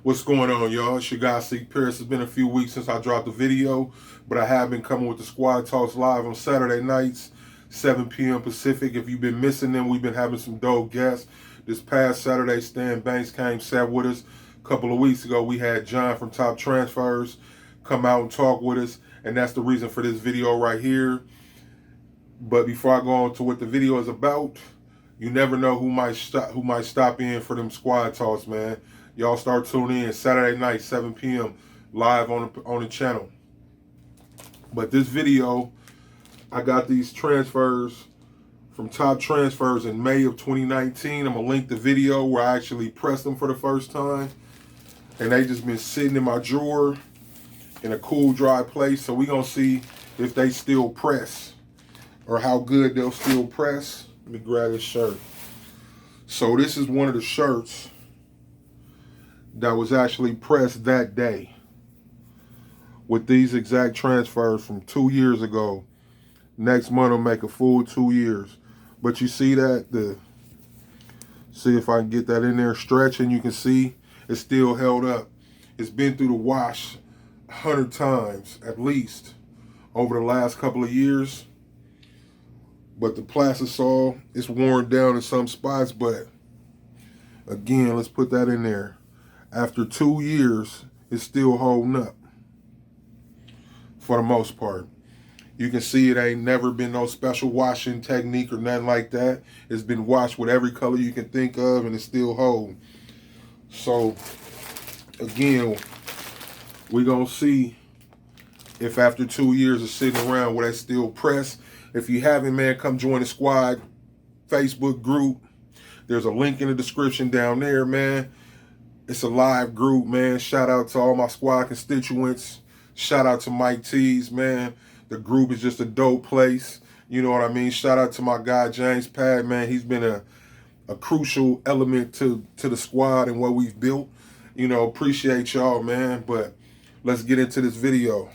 What's going on, y'all? It's your guy, C. Pierce. It's been a few weeks since I dropped a video, but I have been coming with the Squad Talks live on Saturday nights, 7 p.m. Pacific. If you've been missing them, we've been having some dope guests. This past Saturday, Stan Banks came, sat with us. A couple of weeks ago, we had John from Topp Transfers come out and talk with us, and that's the reason for this video right here. But before I go on to what the video is about, you never know who might stop in for them Squad Talks, man. Y'all start tuning in Saturday night, 7 p.m. live on the channel. But this video, I got these transfers from Topp Transfers in May of 2019. I'm gonna link the video where I actually pressed them for the first time, and they just been sitting in my drawer in a cool, dry place. So we gonna see if they still press or how good they'll still press. Let me grab this shirt. So this is one of the shirts that was actually pressed that day with these exact transfers from 2 years ago. Next month will make a full 2 years. But you see that, see if I can get that in there stretching, you can see it's still held up. It's been through the wash 100 times at least over the last couple of years. But the plastisol is worn down in some spots, but again, let's put that in there. After 2 years, it's still holding up for the most part. You can see it ain't never been no special washing technique or nothing like that. It's been washed with every color you can think of, and it's still holding. So, again, we're going to see if after 2 years of sitting around, will they still press. If you haven't, man, come join the Squad Facebook group. There's a link in the description down there, man. It's a live group, man. Shout out to all my Squad constituents. Shout out to Mike T's, man. The group is just a dope place. You know what I mean? Shout out to my guy, James Pad, man. He's been a crucial element to the Squad and what we've built. You know, appreciate y'all, man. But let's get into this video.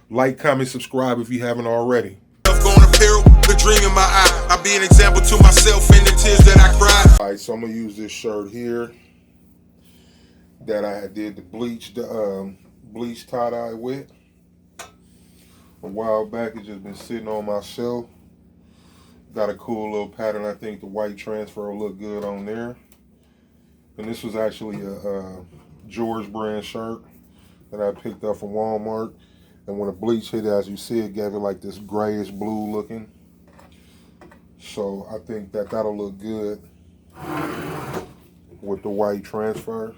Like, comment, subscribe if you haven't already. Apparel, the dream in my eye. I'll be an example to myself in the tears that I cry. All right, so I'm going to use this shirt here that I did the bleach tie-dye with a while back. It's just been sitting on my shelf. Got a cool little pattern. I think the white transfer will look good on there. And this was actually a George brand shirt that I picked up from Walmart. And when the bleach hit it, as you see, it gave it like this grayish blue looking. So I think that that'll look good with the white transfer.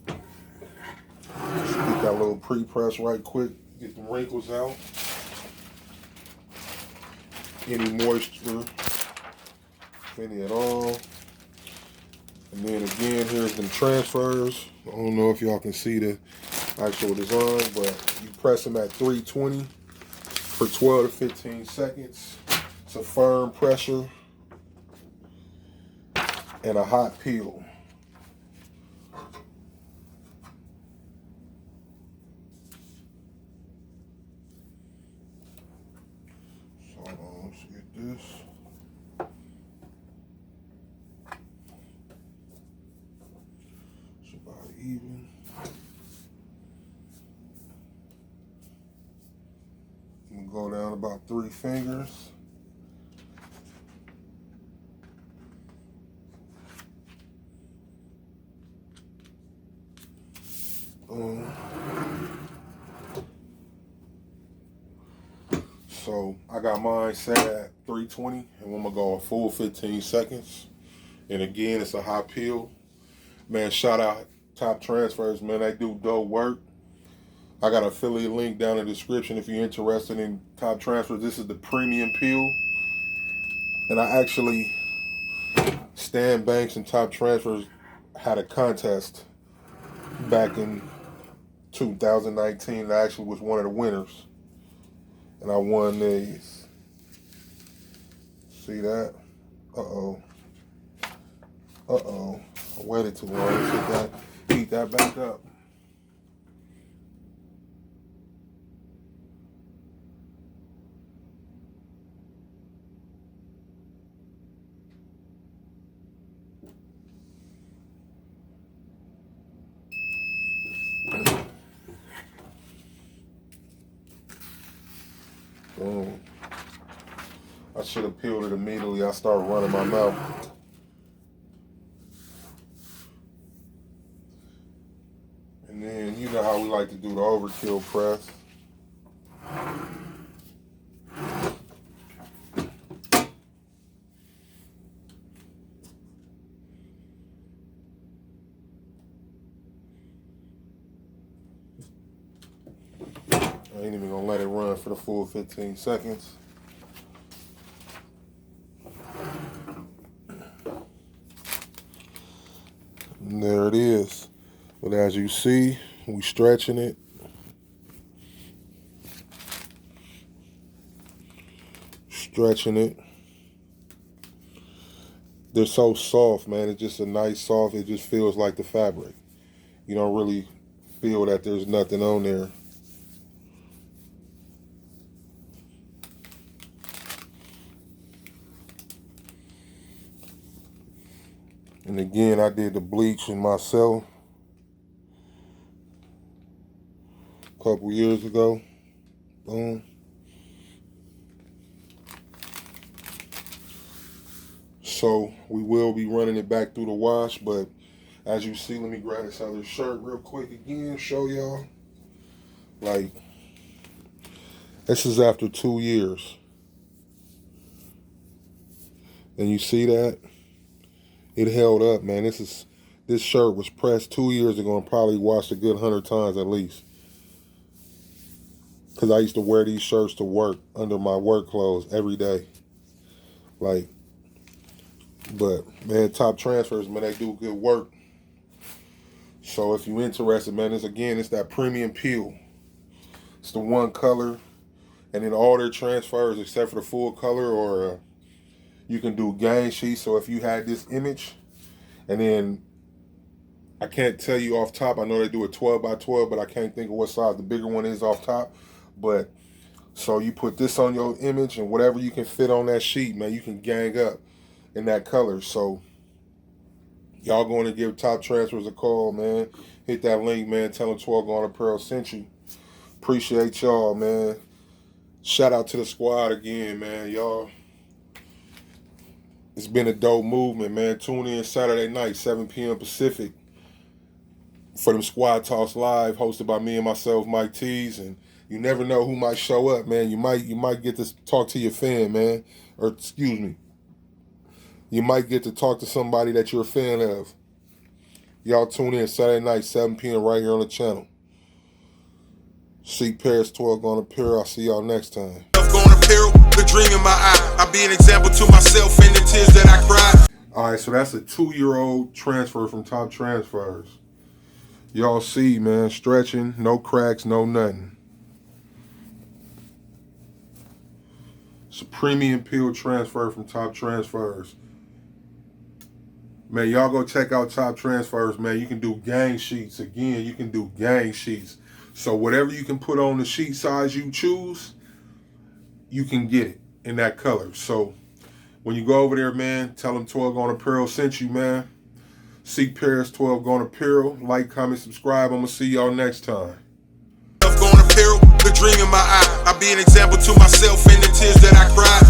Get that little pre-press right quick, get the wrinkles out. Any moisture, if any at all. And then again, here's them transfers. I don't know if y'all can see the actual design, but you press them at 320 for 12 to 15 seconds. It's a firm pressure and a hot peel. Let's get this. It's about even. I'm gonna go down about 3 fingers. So I got mine set at 320, and I'm gonna go a full 15 seconds. And again, it's a hot peel. Man, shout out Topp Transfers, man. They do dope work. I got an affiliate link down in the description if you're interested in Topp Transfers. This is the premium peel. And I actually, Stan Banks and Topp Transfers had a contest back in 2019. I actually was one of the winners. And I won these. See that? Uh-oh. Uh-oh. I waited too long. Let's heat that back up. Boom. I should have peeled it immediately. I started running my mouth. And then you know how we like to do the overkill press. I ain't even gonna let it run for the full 15 seconds. And there it is. But as you see, we stretching it. Stretching it. They're so soft, man. It's just a nice soft. It just feels like the fabric. You don't really feel that there's nothing on there. And again, I did the bleaching myself a couple years ago. Boom. So we will be running it back through the wash, but as you see, let me grab this other shirt real quick again, show y'all. Like, this is after 2 years. And you see that? It held up, man. This shirt was pressed 2 years ago and probably washed a good 100 times at least. Because I used to wear these shirts to work under my work clothes every day. Like, but man, Topp Transfers, man, they do good work. So if you're interested, man, it's that premium peel. It's the one color. And then all their transfers except for the full color, or you can do gang sheets. So if you had this image, and then I can't tell you off top, I know they do a 12 by 12, but I can't think of what size the bigger one is off top. But so you put this on your image, and whatever you can fit on that sheet, man, you can gang up in that color. So y'all going to give Topp Transfers a call, man. Hit that link, man. Tell them 12 Gone Apparel sent you. Appreciate y'all, man. Shout out to the squad again, man. Y'all, it's been a dope movement, man. Tune in Saturday night, 7 p.m. Pacific, for them Squad Talks Live, hosted by me and myself, Mike Tees. And you never know who might show up, man. You might get to talk to your fan, man. Or excuse me, you might get to talk to somebody that you're a fan of. Y'all tune in Saturday night, 7 p.m. right here on the channel. See Paris 12 Gone Apparel. I'll see y'all next time. Gone Apparel, the dream in my eye. I be an example to myself in the tears that I cry. All right, so that's a 2-year-old transfer from Topp Transfers. Y'all see, man, stretching, no cracks, no nothing. It's a premium peel transfer from Topp Transfers. Man, y'all go check out Topp Transfers, man. You can do gang sheets. Again, you can do gang sheets. So whatever you can put on the sheet size you choose, you can get it in that color. So when you go over there, man, tell them 12 Gone Apparel sent you, man. Seek Paris 12 Gone Apparel. Like, comment, subscribe. I'm going to see y'all next time. Gone Apparel, the dream in my eye. I be an example to myself in the tears that I cry.